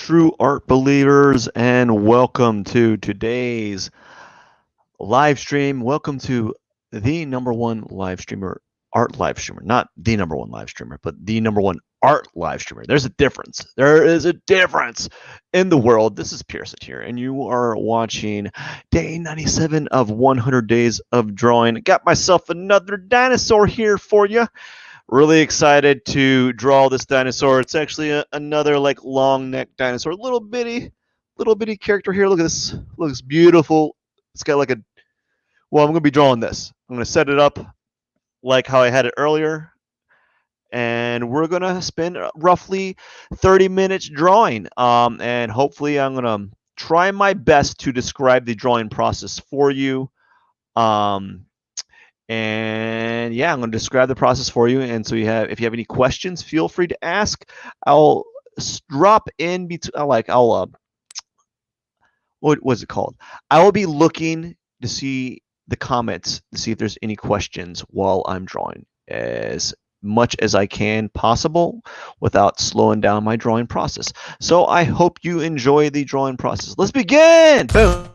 true art believers, and welcome to today's live stream. Welcome to the number one live streamer, art live streamer, not the number one live streamer, but the number one art live streamer. There's a difference. There is a difference in the world. This is Pierson here, and you are watching day 97 of 100 days of drawing. Got myself another dinosaur here for you. Really excited to draw this dinosaur. It's actually another like long neck dinosaur, little bitty character here. Look at this. Looks beautiful. It's got like well, I'm gonna be drawing this. I'm gonna set it up like how I had it earlier, and we're gonna spend roughly 30 minutes drawing. And hopefully I'm gonna try my best to describe the drawing process for you. And yeah, I'm going to describe the process for you. And so if you have any questions, feel free to ask. I'll drop in between, what was it called? I will be looking to see the comments to see if there's any questions while I'm drawing as much as I can possible without slowing down my drawing process. So I hope you enjoy the drawing process. Let's begin. Boom.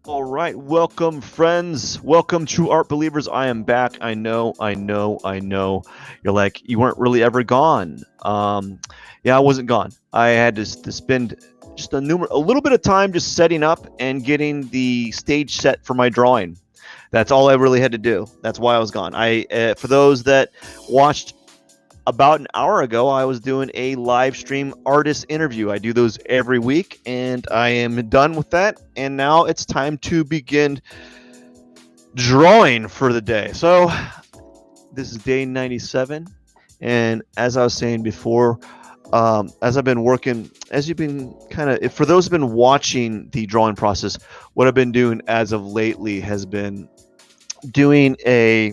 All right, welcome friends. Welcome true art believers. I am back. I know. You're like, you weren't really ever gone. Yeah, I wasn't gone. I had to spend just a little bit of time just setting up and getting the stage set for my drawing. That's all I really had to do. That's why I was gone. For those that watched about an hour ago, I was doing a live stream artist interview. I do those every week, and I am done with that. And now it's time to begin drawing for the day. So this is day 97. And as I was saying before, as I've been working, as you've been for those who've been watching the drawing process, what I've been doing as of lately has been doing a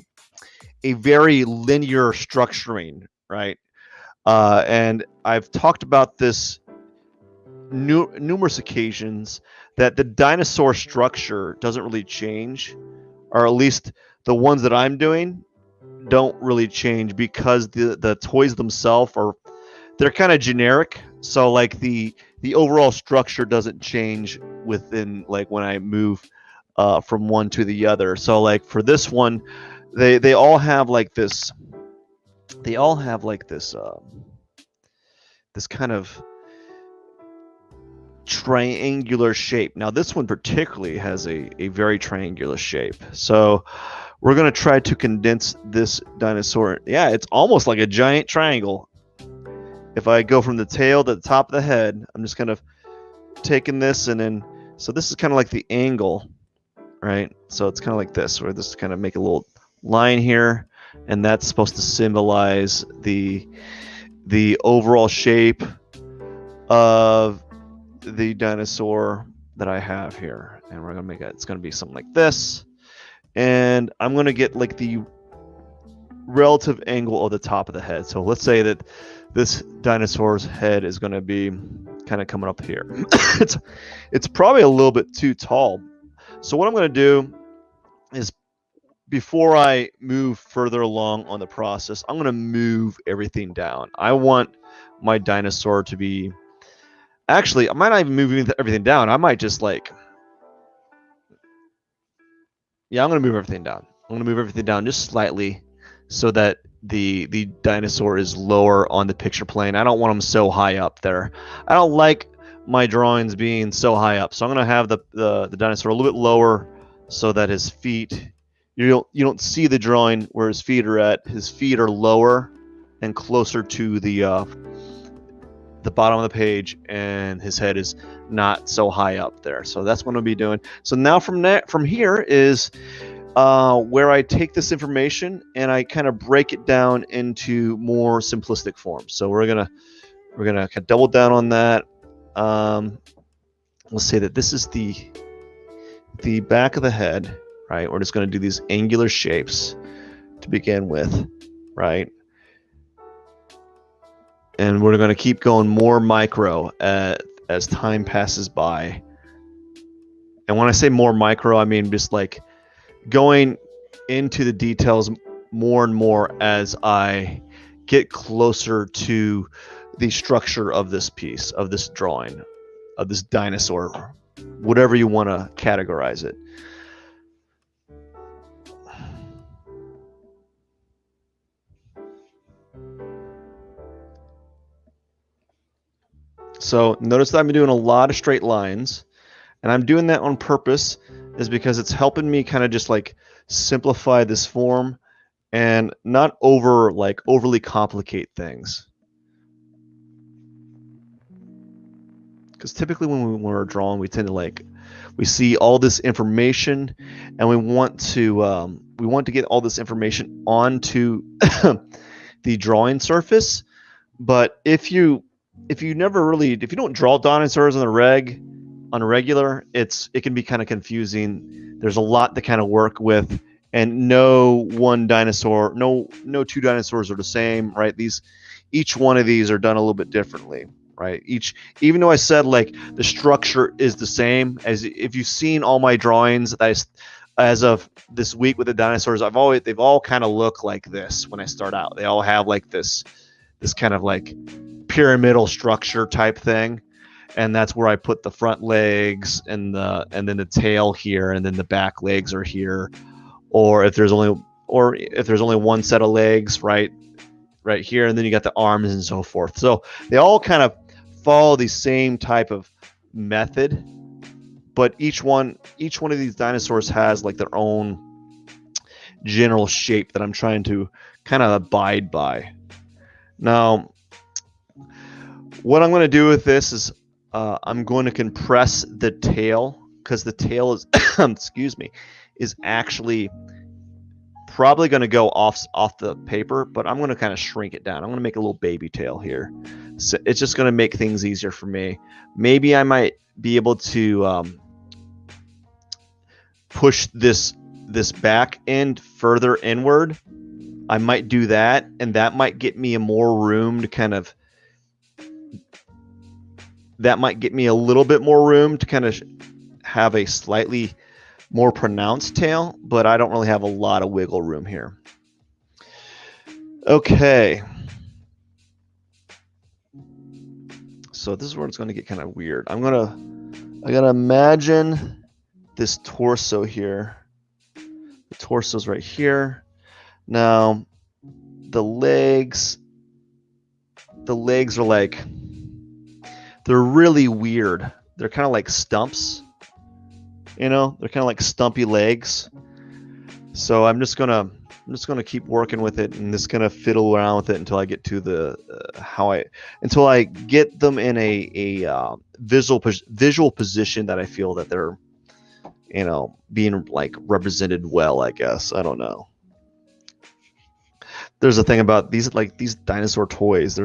very linear structuring, right? And I've talked about this numerous occasions that the dinosaur structure doesn't really change, or at least the ones that I'm doing don't really change, because the toys themselves they're kind of generic. So like the overall structure doesn't change within, like, when I move from one to the other. So like for this one, they all have like this. They all have like this kind of triangular shape. Now this one particularly has a very triangular shape. So we're going to try to condense this dinosaur. Yeah, it's almost like a giant triangle. If I go from the tail to the top of the head, I'm just kind of taking this, and then, so this is kind of like the angle, right? So it's kind of like this, where this kind of make a little line here, and that's supposed to symbolize the overall shape of the dinosaur that I have here. And we're gonna make it, it's gonna be something like this, and I'm gonna get like the relative angle of the top of the head. So let's say that this dinosaur's head is gonna be kind of coming up here. It's probably a little bit too tall. So what I'm gonna do is, before I move further along on the process, I'm going to move everything down. I want my dinosaur to be... Actually, I might not even move everything down. I might just like... Yeah, I'm going to move everything down. I'm going to move everything down just slightly so that the dinosaur is lower on the picture plane. I don't want him so high up there. I don't like my drawings being so high up. So I'm going to have the dinosaur a little bit lower so that his feet... You don't see the drawing where his feet are at. His feet are lower and closer to the bottom of the page, and his head is not so high up there. So that's what I'm gonna be doing. So now from here is where I take this information and I kind of break it down into more simplistic forms. So we're gonna kind of double down on that. Let's say that this is the back of the head. Right, we're just going to do these angular shapes to begin with, right? And we're going to keep going more micro as time passes by. And when I say more micro, I mean just like going into the details more and more as I get closer to the structure of this piece, of this drawing, of this dinosaur, whatever you want to categorize it. So notice that I'm doing a lot of straight lines, and I'm doing that on purpose is because it's helping me kind of just like simplify this form and not overly complicate things. Because typically when we're drawing, we tend to we see all this information, and we want to get all this information onto the drawing surface. But if you don't draw dinosaurs on a regular, it can be kind of confusing. There's a lot to kind of work with, and no two dinosaurs are the same, right? Each one of these are done a little bit differently, right? Even though I said like the structure is the same, as if you've seen all my drawings as of this week with the dinosaurs, they've all kind of look like this when I start out. They all have like this kind of like pyramidal structure type thing, and that's where I put the front legs and then the tail here, and then the back legs are here, or if there's only one set of legs right here, and then you got the arms and so forth. So they all kind of follow the same type of method, but each one of these dinosaurs has like their own general shape that I'm trying to kind of abide by. Now, what I'm going to do with this is I'm going to compress the tail, because the tail is is actually probably going to go off the paper, but I'm going to kind of shrink it down. I'm going to make a little baby tail here. So it's just going to make things easier for me. Maybe I might be able to push this back end further inward. I might do that, and that might get me more room to that might get me a little bit more room to kind of have a slightly more pronounced tail, but I don't really have a lot of wiggle room here. Okay. So this is where it's going to get kind of weird. I gotta imagine this torso here. The torso's right here. Now, the legs are like, they're really weird. They're kind of like stumps, they're kind of like stumpy legs. So I'm just gonna keep working with it, and just gonna fiddle around with it until I get to until I get them in a visual position that I feel that they're, being like represented well, I guess. I don't know. There's a thing about these dinosaur toys.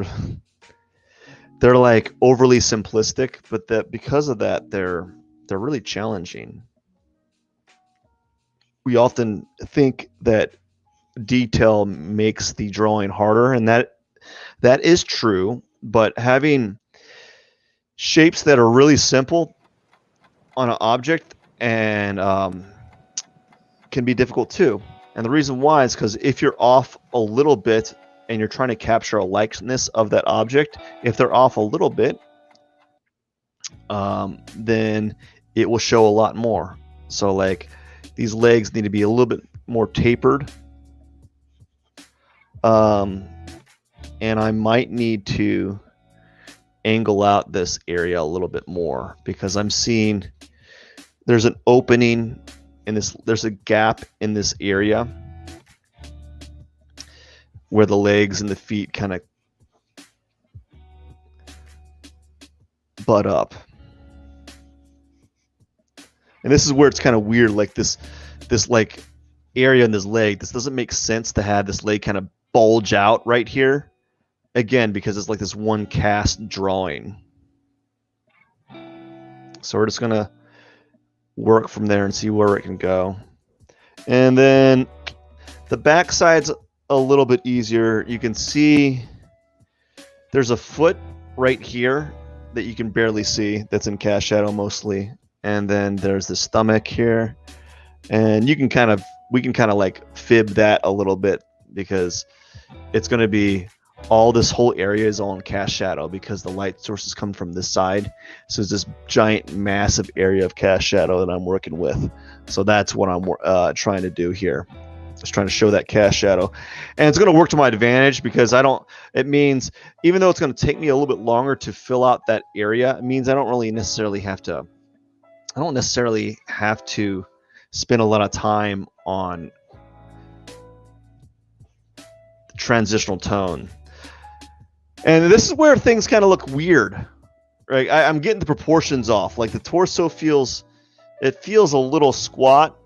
They're like overly simplistic, but because of that, they're really challenging. We often think that detail makes the drawing harder, and that is true, but having shapes that are really simple on an object and can be difficult too. And the reason why is because if you're off a little bit and you're trying to capture a likeness of that object, if they're off a little bit, then it will show a lot more. So like these legs need to be a little bit more tapered. And I might need to angle out this area a little bit more, because I'm seeing there's an opening in this, there's a gap in this area where the legs and the feet kind of butt up. And this is where it's kind of weird, like this like area in this leg. This doesn't make sense to have this leg kind of bulge out right here. Again, because it's like this one cast drawing. So we're just gonna work from there and see where it can go. And then the back side's a little bit easier. You can see there's a foot right here that you can barely see, that's in cast shadow mostly. And then there's the stomach here, And we can kind of like fib that a little bit, because it's going to be all this whole area is all in cast shadow because the light sources come from this side. So it's this giant massive area of cast shadow that I'm working with. So that's what I'm trying to do here. Just trying to show that cast shadow, and it's going to work to my advantage because it means even though it's going to take me a little bit longer to fill out that area, it means I don't necessarily have to spend a lot of time on the transitional tone. And this is where things kind of look weird, right? I'm getting the proportions off. Like the torso feels a little squat,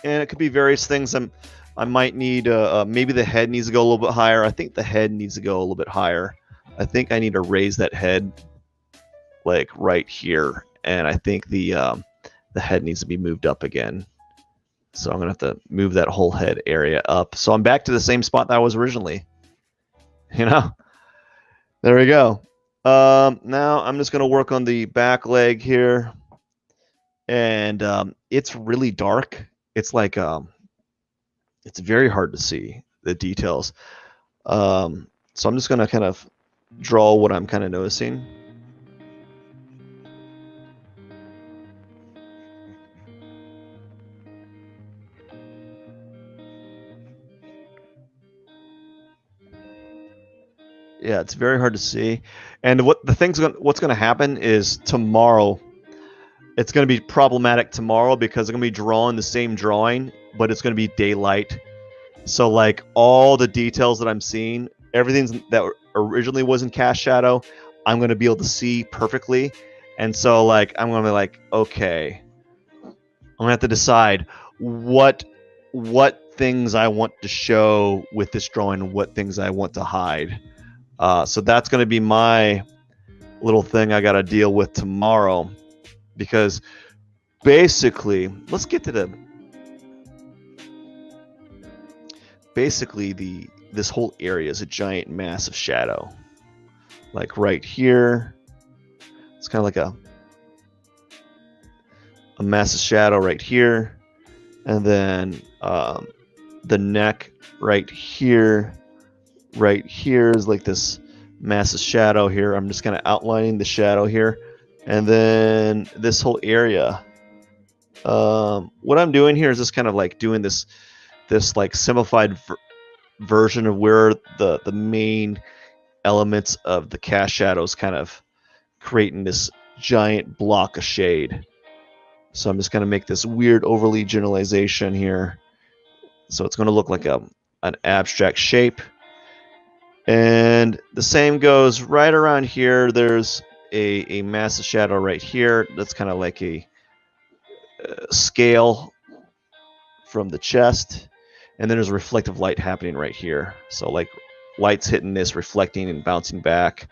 and it could be various things. I might need maybe the head needs to go a little bit higher. I think the head needs to go a little bit higher. I think I need to raise that head like right here, and I think the head needs to be moved up again. So I'm gonna have to move that whole head area up. So I'm back to the same spot that I was originally. There we go. Now I'm just gonna work on the back leg here, and it's really dark. It's like it's very hard to see the details. So I'm just gonna kind of draw what I'm kind of noticing. Yeah, it's very hard to see. And what's going to happen is tomorrow, it's going to be problematic tomorrow because I'm going to be drawing the same drawing, but it's going to be daylight. So like all the details that I'm seeing, everything that originally was in cast shadow, I'm going to be able to see perfectly. And so like I'm going to be like, okay, I'm going to have to decide what things I want to show with this drawing and what things I want to hide. So that's going to be my little thing I got to deal with tomorrow, because basically, let's get to this whole area is a giant massive shadow. Like right here, it's kind of like a massive shadow right here, and then the neck right here is like this massive shadow here. I'm just kind of outlining the shadow here, and then this whole area. What I'm doing here is just kind of like doing this like simplified version of where the main elements of the cast shadows kind of creating this giant block of shade. So I'm just going to make this weird overly generalization here. So it's going to look like an abstract shape. And the same goes right around here. There's a massive shadow right here. That's kind of like a scale from the chest. And then there's a reflective light happening right here. So like light's hitting this, reflecting and bouncing back.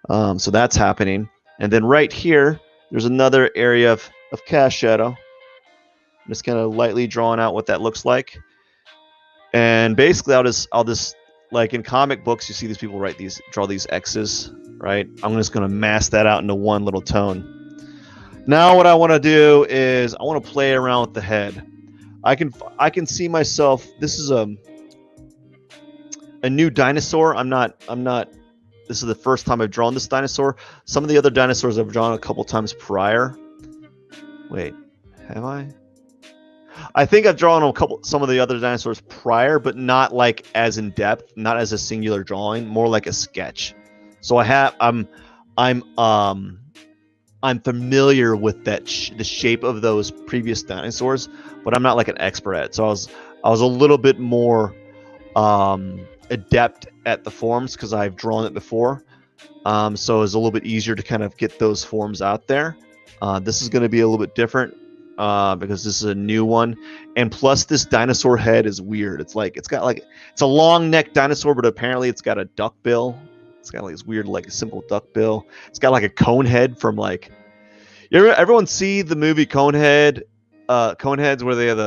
So that's happening. And then right here, there's another area of cast shadow. I'm just kind of lightly drawing out what that looks like. And basically, I'll just like in comic books, you see these people draw these X's, right? I'm just going to mask that out into one little tone. Now what I want to do is I want to play around with the head. I can see myself. This is a new dinosaur. I'm not. This is the first time I've drawn this dinosaur. Some of the other dinosaurs I've drawn a couple times prior. Wait, have I? I think I've drawn some of the other dinosaurs prior, but not like as in depth, not as a singular drawing, more like a sketch. So I'm familiar with the shape of those previous dinosaurs, but I'm not like an expert at it. So I was a little bit more adept at the forms because I've drawn it before. So it's a little bit easier to kind of get those forms out there. This is going to be a little bit different because this is a new one, and plus this dinosaur head is weird. It's a long neck dinosaur, but apparently it's got a duck bill. It's got like this weird like a simple duck bill. It's got like a cone head from like. Everyone see the movie Conehead? Coneheads, where they have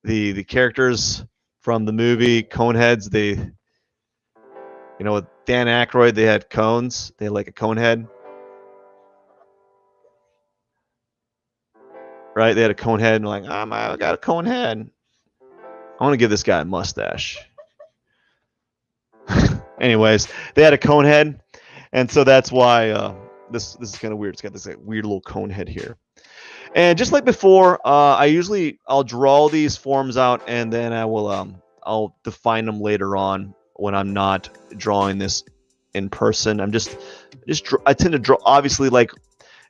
the characters from the movie Coneheads. With Dan Aykroyd, they had cones. They had like a cone head. right? They had a cone head and like, I got a cone head. I want to give this guy a mustache. Anyways, they had a cone head, and so that's why this is kind of weird. It's got this like, weird little cone head here. And just like before, I'll draw these forms out, and then I'll define them later on when I'm not drawing this in person. I tend to draw. Obviously, like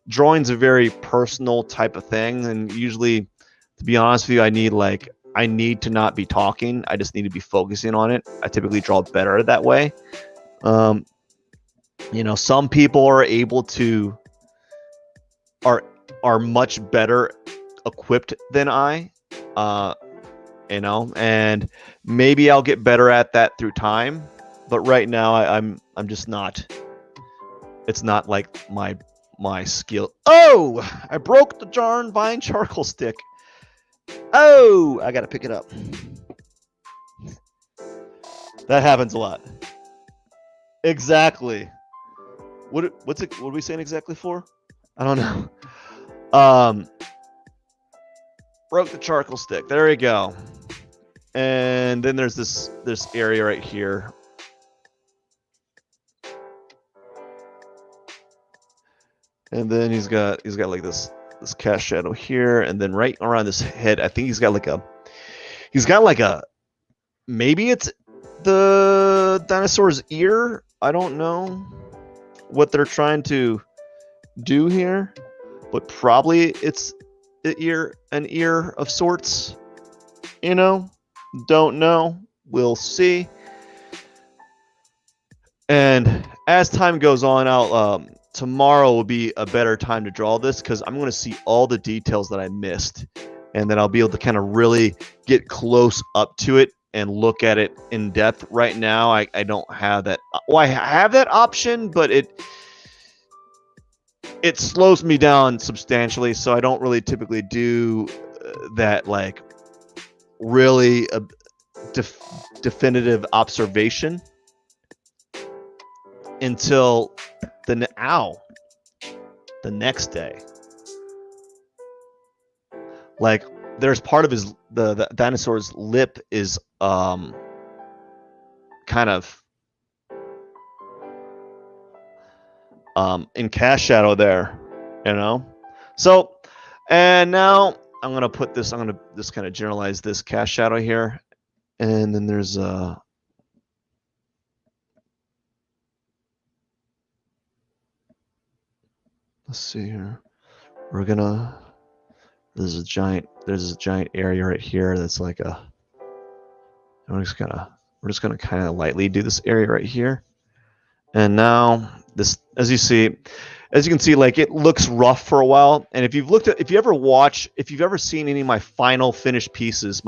drawing's a very personal type of thing, and usually, to be honest with you, I need to not be talking. I just need to be focusing on it. I typically draw better that way. Some people are able to are much better equipped than I, and maybe I'll get better at that through time. But right now, I'm just not. It's not like my skill. Oh, I broke the darn vine charcoal stick. Oh, I gotta pick it up. That happens a lot. Exactly. What's it? What are we saying exactly for? I don't know. Broke the charcoal stick. There we go. And then there's this area right here. And then he's got like this cast shadow here, and then right around this head, I think he's got like a maybe it's the dinosaur's ear. I don't know what they're trying to do here, but probably it's an ear of sorts. Don't know. We'll see. And as time goes on, tomorrow will be a better time to draw this because I'm going to see all the details that I missed, and then I'll be able to kind of really get close up to it and look at it in depth. Right now, I don't have that. Well, I have that option, but it slows me down substantially, so I don't really typically do that like really definitive observation until the next day. Like there's part of the dinosaur's lip is kind of in cast shadow there, So, and now I'm gonna just kind of generalize this cast shadow here, and then there's let's see here. There's a giant area right here that's like we're just gonna kind of lightly do this area right here. And now this, as you can see, like it looks rough for a while. And if you've ever seen any of my finished pieces,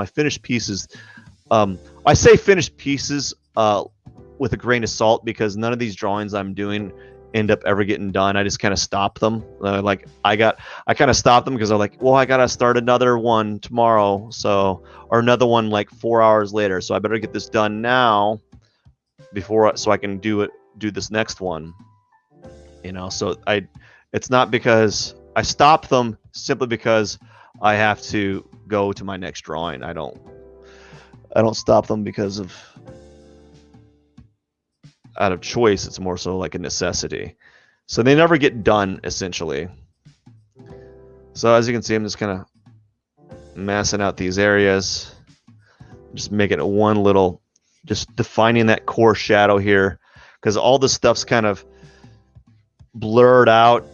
I say finished pieces with a grain of salt because none of these drawings I'm doing end up ever getting done. I just kind of stop them. I kind of stop them because I'm like, well, I gotta start another one tomorrow, or another one like 4 hours later. So I better get this done now so I can do this next one. So it's not because I stop them, simply because I have to go to my next drawing. I don't stop them because of out of choice. It's more so like a necessity. So they never get done, essentially. So as you can see, I'm just kind of massing out these areas, just making it just defining that core shadow here, because all this stuff's kind of blurred out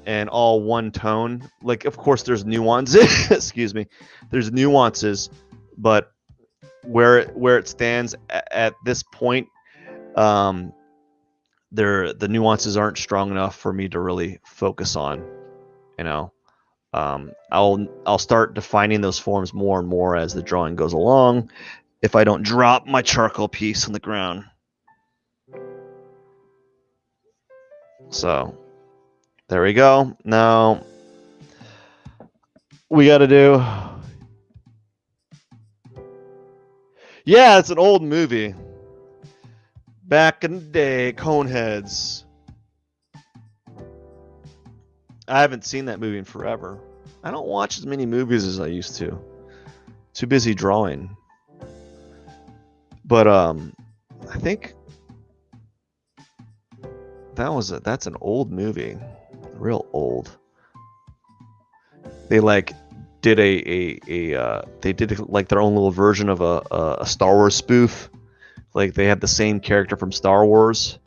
and all one tone. Like, of course, there's nuances. Excuse me. There's nuances, but where it stands at this point, the nuances aren't strong enough for me to really focus on. I'll start defining those forms more and more as the drawing goes along, if I don't drop my charcoal piece on the ground. So there we go. Now we got to do. Yeah, it's an old movie. Back in the day, Coneheads. I haven't seen that movie in forever. I don't watch as many movies as I used to. Too busy drawing. But I think that's an old movie, real old. They like did they did like their own little version of a Star Wars spoof. Like they had the same character from Star Wars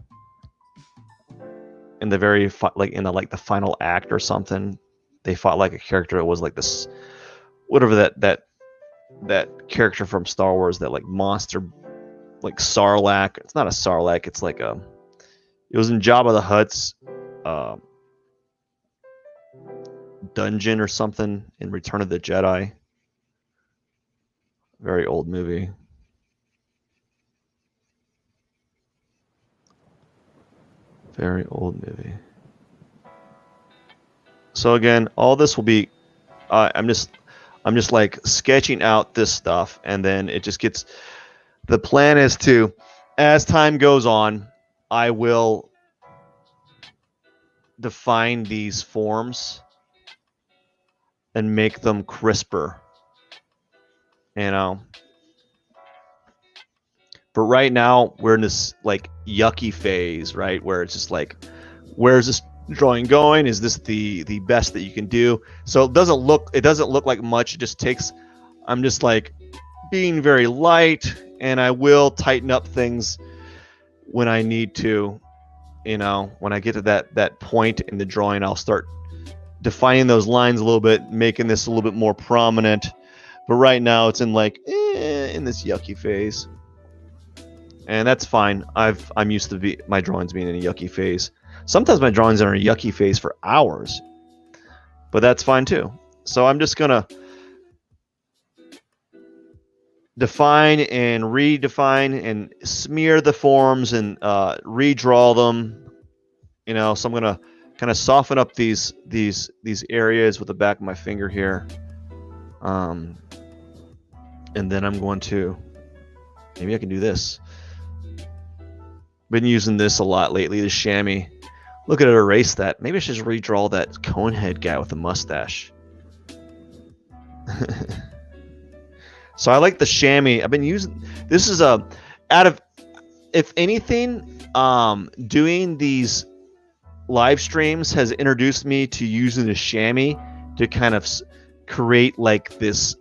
in the the final act or something. They fought like a character that was like this, whatever that character from Star Wars, that like monster, like Sarlacc. It's not a Sarlacc. It's like a. It was in Jabba the Hutt's dungeon or something in Return of the Jedi. Very old movie. Very old movie. So again, all this will be. I'm just like sketching out this stuff, and then it just gets. The plan is to, as time goes on, I will define these forms and make them crisper. You know. But right now we're in this like yucky phase, right? Where it's just like, where's this drawing going? Is this the best that you can do? So it doesn't look like much. It just takes. I'm just like being very light, and I will tighten up things when I need to. You know, when I get to that point in the drawing, I'll start defining those lines a little bit, making this a little bit more prominent. But right now it's in like in this yucky phase. And that's fine. I'm used to my drawings being in a yucky phase. Sometimes my drawings are in a yucky phase for hours, but that's fine too. So I'm just gonna define and redefine and smear the forms and redraw them. You know, so I'm gonna kind of soften up these areas with the back of my finger here, and then I'm going to, maybe I can do this. Been using this a lot lately, the chamois. Look at it, erase that. Maybe I should just redraw that conehead guy with the mustache. So I like the chamois. I've been using, this is out of, if anything, doing these live streams has introduced me to using the chamois to kind of create like this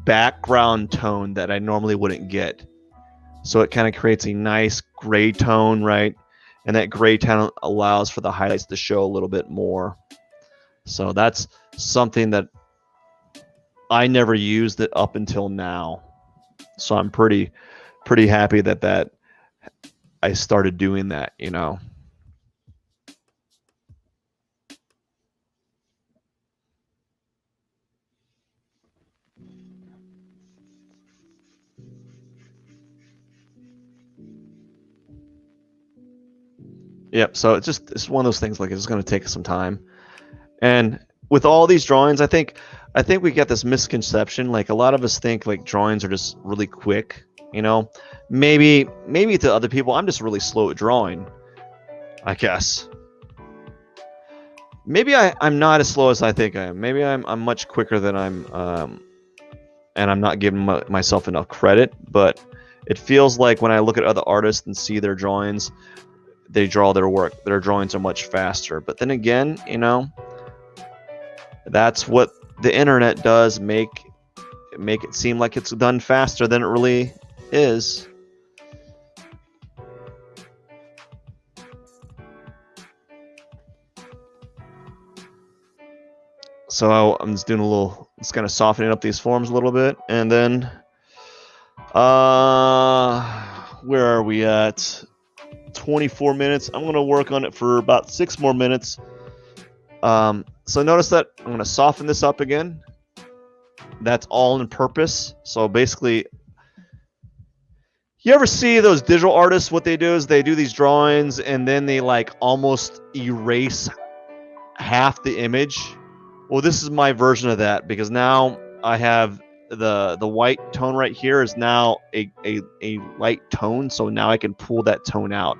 background tone that I normally wouldn't get. So it kind of creates a nice gray tone, right? And that gray tone allows for the highlights to show a little bit more. So that's something that I never used it up until now. So I'm pretty happy that I started doing that, you know. Yep. So it's one of those things, like it's going to take some time. And with all these drawings, I think we get this misconception. Like a lot of us think like drawings are just really quick. You know, maybe to other people, I'm just really slow at drawing, I guess. Maybe I'm not as slow as I think I am. Maybe I'm much quicker than and I'm not giving myself enough credit. But it feels like when I look at other artists and see their drawings, they draw their work, their drawings are much faster. But then again, you know, that's what the internet does, make it seem like it's done faster than it really is. So I'm just doing just kind of softening up these forms a little bit, and then where are we at? 24 minutes. I'm going to work on it for about 6 more minutes. So notice that I'm going to soften this up again. That's all on purpose. So basically, you ever see those digital artists? What they do is they do these drawings and then they like almost erase half the image. Well, this is my version of that, because now I have the white tone right here is now a light tone. So now I can pull that tone out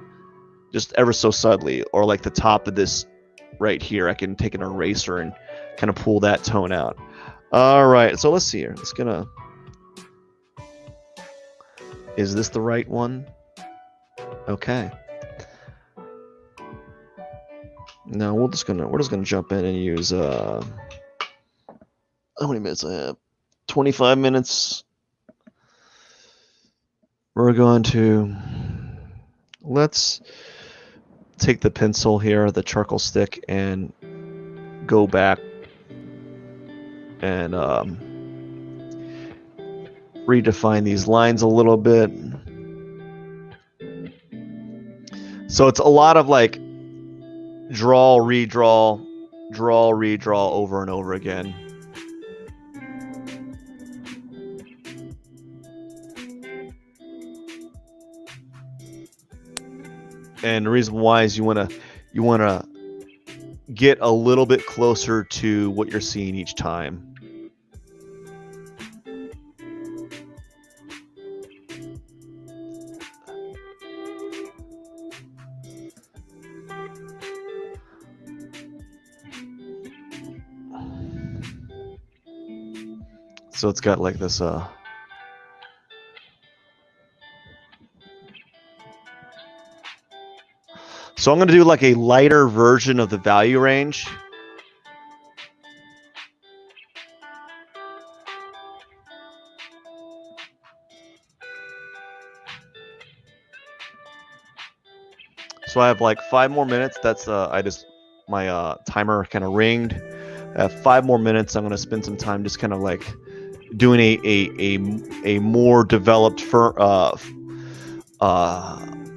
just ever so subtly, or like the top of this right here, I can take an eraser and kind of pull that tone out. All right, so let's see here. Is this the right one? Okay. Now we're just gonna jump in and use how many minutes I have? 25 minutes. We're going to, let's take the pencil here, the charcoal stick, and go back and redefine these lines a little bit. So it's a lot of like draw, redraw, draw, redraw over and over again. And the reason why is you want to get a little bit closer to what you're seeing each time. So it's got like this so I'm going to do like a lighter version of the value range. So I have like 5 more minutes. That's my timer kind of ringed. I have 5 more minutes. I'm going to spend some time just kind of like doing a more developed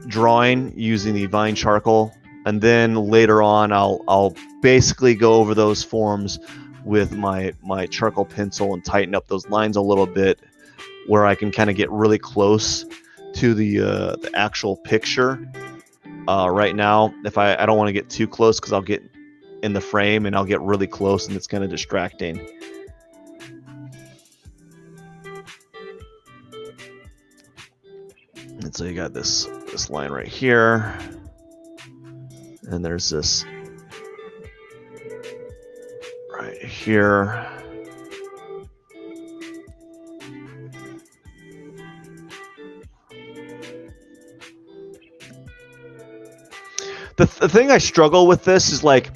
drawing using the vine charcoal, and then later on I'll basically go over those forms with my charcoal pencil and tighten up those lines a little bit, where I can kind of get really close to the actual picture. Right now, if I don't want to get too close because I'll get in the frame and I'll get really close and it's kind of distracting. And so you got this line right here, and there's this right here. The thing I struggle with this is like,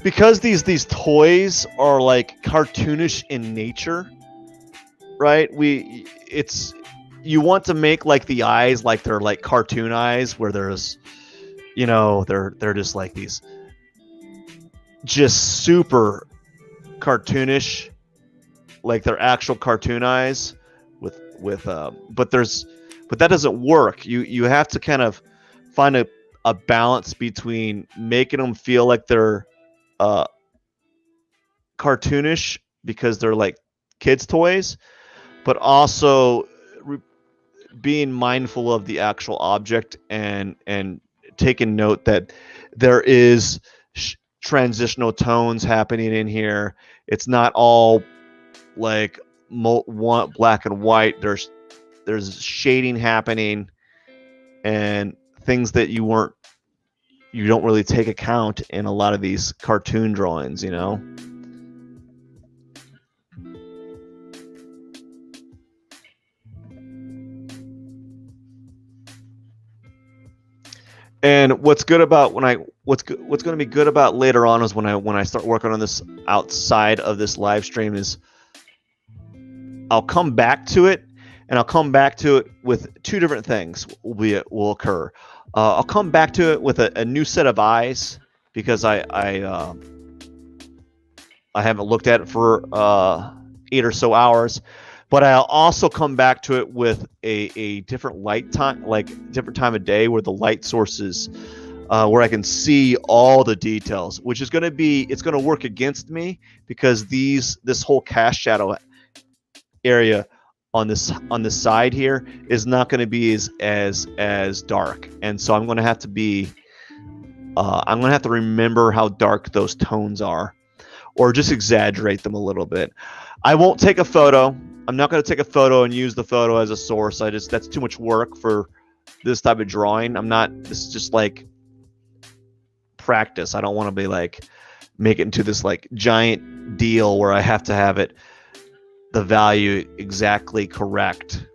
because these toys are like cartoonish in nature, right? You want to make like the eyes like they're like cartoon eyes, where there's, you know, they're just like these just super cartoonish, like they're actual cartoon eyes with but that doesn't work. You have to kind of find a balance between making them feel like they're cartoonish because they're like kids' toys, but also being mindful of the actual object and taking note that there is transitional tones happening in here. It's not all like black and white. There's shading happening and things that you don't really take account in a lot of these cartoon drawings, you know. And what's good about what's going to be good about later on is when I start working on this outside of this live stream is I'll come back to it, and I'll come back to it with 2 different things will occur. I'll come back to it with a new set of eyes, because I haven't looked at it for 8 or so hours. But I'll also come back to it with a different light time, like different time of day, where the light sources, where I can see all the details, which is going to it's going to work against me, because this whole cast shadow area on this side here is not going to be as dark, and so I'm going to have to remember how dark those tones are, or just exaggerate them a little bit. I won't take a photo. I'm not going to take a photo and use the photo as a source. That's too much work for this type of drawing. This is just like practice. I don't want to be like make it into this like giant deal where I have to have it the value exactly correct.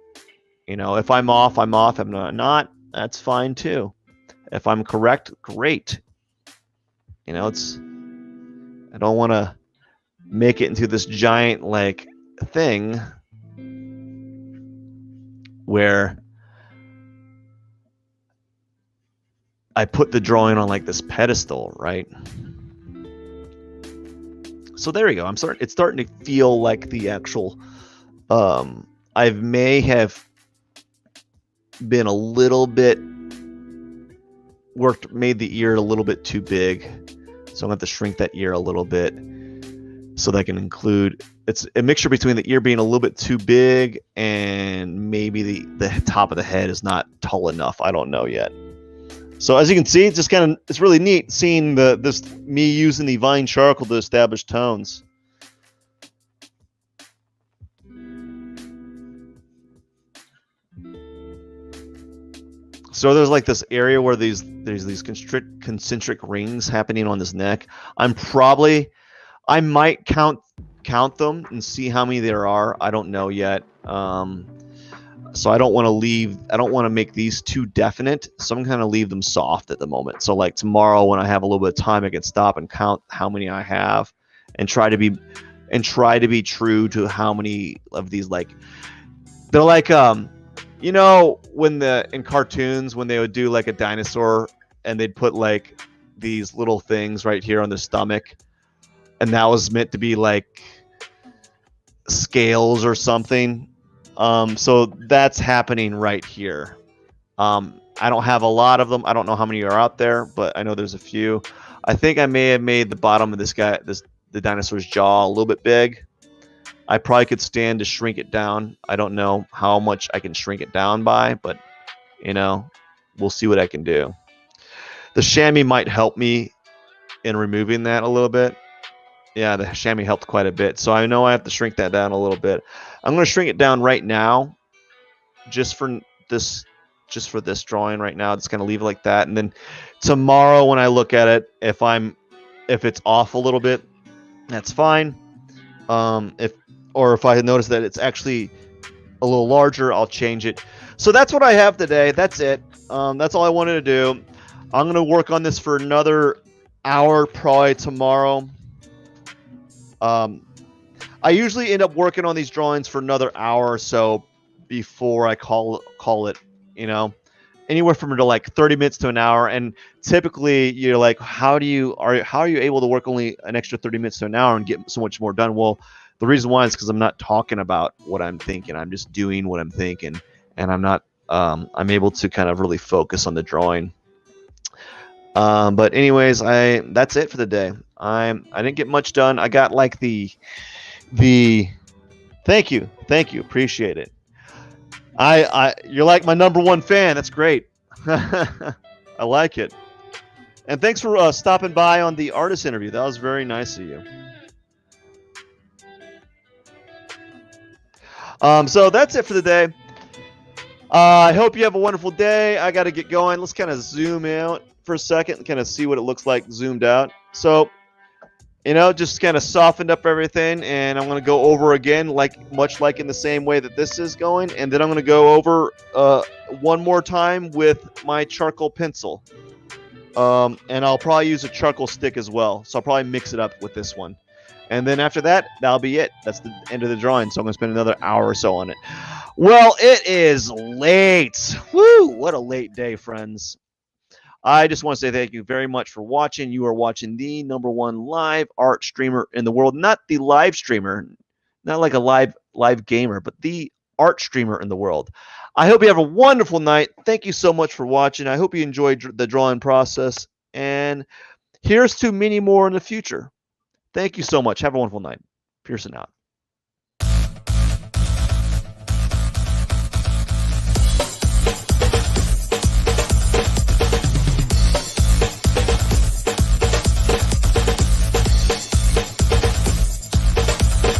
You know, if I'm off, I'm off. If I'm not, that's fine too. If I'm correct, great. You know, I don't want to make it into this giant like thing where I put the drawing on like this pedestal, right? So there you go. It's starting to feel like the actual I may have been a little bit made the ear a little bit too big. So I'm going to have to shrink that ear a little bit so that I can include, it's a mixture between the ear being a little bit too big and maybe the top of the head is not tall enough. I don't know yet. So as you can see, it's really neat seeing me using the vine charcoal to establish tones. So there's like this area where there's these concentric rings happening on this neck. I might count them and see how many there are. I don't know yet. So I don't want to make these too definite. So I'm going to leave them soft at the moment. So like tomorrow when I have a little bit of time, I can stop and count how many I have and try to be true to how many of these, like, they're like, you know, in cartoons, when they would do like a dinosaur and they'd put like these little things right here on the stomach, and that was meant to be like scales or something. So that's happening right here. I don't have a lot of them. I don't know how many are out there, but I know there's a few. I think I may have made the bottom of the dinosaur's jaw a little bit big. I probably could stand to shrink it down. I don't know how much I can shrink it down by, but you know, we'll see what I can do. The chamois might help me in removing that a little bit. Yeah, the chamois helped quite a bit. So I know I have to shrink that down a little bit. I'm going to shrink it down right now just for this drawing right now. Just going to leave it like that. And then tomorrow when I look at it, if it's off a little bit, that's fine. If I notice that it's actually a little larger, I'll change it. So that's what I have today. That's it. That's all I wanted to do. I'm going to work on this for another hour probably tomorrow. I usually end up working on these drawings for another hour or so before I call it, you know, anywhere from like 30 minutes to an hour. And typically you're like, how are you able to work only an extra 30 minutes to an hour and get so much more done? Well, the reason why is because I'm not talking about what I'm thinking. I'm just doing what I'm thinking, and I'm able to kind of really focus on the drawing. But anyways, that's it for the day. I didn't get much done. I got like the thank you, appreciate it. You're like my #1 fan. That's great. I like it. And thanks for stopping by on the artist interview. That was very nice of you. So that's it for the day. I hope you have a wonderful day. I got to get going. Let's kind of zoom out for a second and kind of see what it looks like zoomed out. So, you know, just kind of softened up everything, and I'm going to go over again, much like in the same way that this is going, and then I'm going to go over one more time with my charcoal pencil. And I'll probably use a charcoal stick as well, so I'll probably mix it up with this one. And then after that, that'll be it. That's the end of the drawing, so I'm going to spend another hour or so on it. Well, it is late. Woo! What a late day, friends. I just want to say thank you very much for watching. You are watching the #1 live art streamer in the world. Not the live streamer, not like a live gamer, but the art streamer in the world. I hope you have a wonderful night. Thank you so much for watching. I hope you enjoyed the drawing process. And here's to many more in the future. Thank you so much. Have a wonderful night. Pierson out.